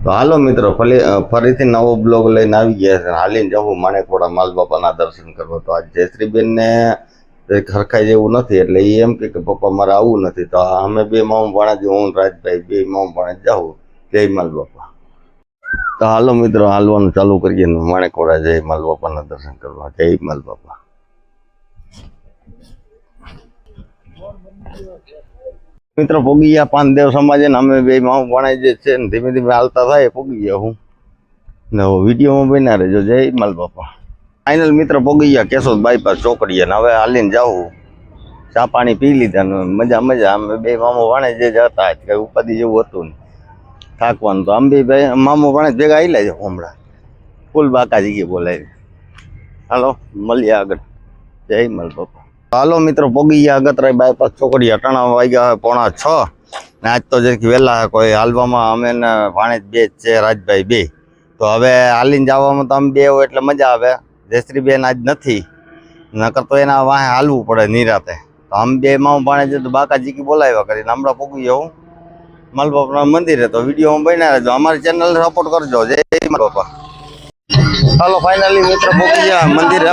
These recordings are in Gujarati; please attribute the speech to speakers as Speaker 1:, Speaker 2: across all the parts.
Speaker 1: તો હાલો મિત્રો ફરીથી નવો બ્લોગ લઈને આવી ગયા છે. હાલીને જવું માણેકવાડા માલ બાપાના દર્શન કરવા. તો આજ જયશ્રીબેનને હરખાઈ જેવું નથી એટલે એ એમ કે પપ્પા મારે આવવું નથી. તો અમે બે મામા ભાણેજ, હું રાજભાઈ બે મામા ભાણેજ જાઉં. જય માલ બાપા. તો હાલો મિત્રો હાલવાનું ચાલુ કરીએ માણેકવાડા જય માલ બાપાના દર્શન કરવા. જય માલ બાપા. મિત્રો પોગી ગયા પાનદેવ સમાજે ને અમે બે મામા ભાણેજ જે છે ને ધીમે ધીમે હાલતા થાય પોગી ગયા. હું ને વિડીયોમાં બન્યા રહેજો. જય માલ બાપા. ફાઇનલ મિત્ર પોગી ગયા કેશોદ બાયપાસ ચોકડીએ ને હવે હાલીને જાવું. ચા પાણી પી લીધા ને મજા અમે બે મામા ભાણેજ જે જતા કઈ ઉપાધિ જેવું હતું ને થાકવાનું. તો આમ બી ભાઈ મામા ભાણેજ ભેગા આવી જાય હમણાં ફૂલ બાકાજી કે બોલાય. હાલો મળીએ આગળ. જય માલ બાપા. હાલો મિત્રો પોગી ગયા અગતરાય બાયપાસ ચોકડી. અટાણા વાગ્યા હોય 6:45 ને આજ તો જરીક વહેલા કોઈ હાલવામાં અમે ને ભાણેજ બે જ છે, રાજભાઈ બે. તો હવે હાલીને જવામાં તો અમે બે હોય એટલે મજા આવે. જયશ્રીબેન આજ નથી, નકર તો એના વાહે હાલવું પડે નિરાતે. તો આમ બે મામા ભાણેજ તો બાકાજી કી બોલાવ્યા કરીને હમણાં પોગી જાઉં માલ બાપા મંદિરે. તો વિડીયોમાં બન્યા રહેજો, અમારી ચેનલ સપોર્ટ કરજો. જય માલ બાપા. હાલો ફાઇનલી મિત્ર પહોંચી ગયા મંદિરે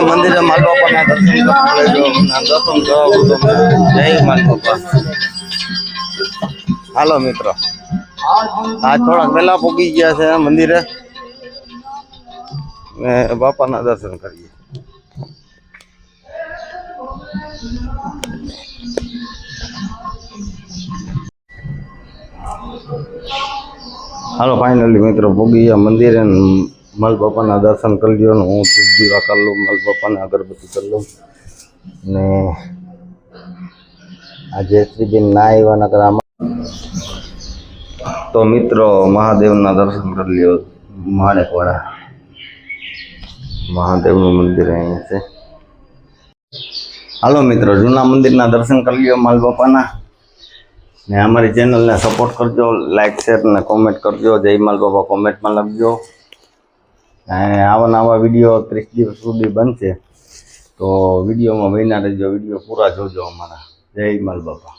Speaker 1: માલ બાપાના દર્શન કરી લેજો. દર્શન કરવા જય માલ બાપા. હાલો મિત્રો આજ થોડાક પહેલા પહોંચી ગયા છે મંદિરે ને બાપાના દર્શન કરીએ. હાલો ફાઇનલી મિત્રો પહોંચી ગયા મંદિરે માલ બાપાના દર્શન કરી લ્યો ને હું ધૂપ દીવા કરી લઉં, માલ બાપાને અગરબત્તી કરી લઉં ને આ જયશ્રીબેન ના આવ્યા નકર આમાં. તો મિત્રો મહાદેવના દર્શન કરી લ્યો. માણેકવાડા મહાદેવનું મંદિર અહીંયા છે. હાલો મિત્રો જૂના મંદિરના દર્શન કરી લ્યો માલ બાપાના ને અમારી ચેનલને સપોર્ટ કરજો, લાઈક શેર ને કોમેન્ટ કરજો. જય માલ બાપા કોમેન્ટમાં લખજો. આવા વિડીયો 30 દિવસ સુધી બનશે તો વિડીયોમાં બન્યા રહેજો. વિડીયો પૂરા જોજો અમારા. જય માલ બાપા.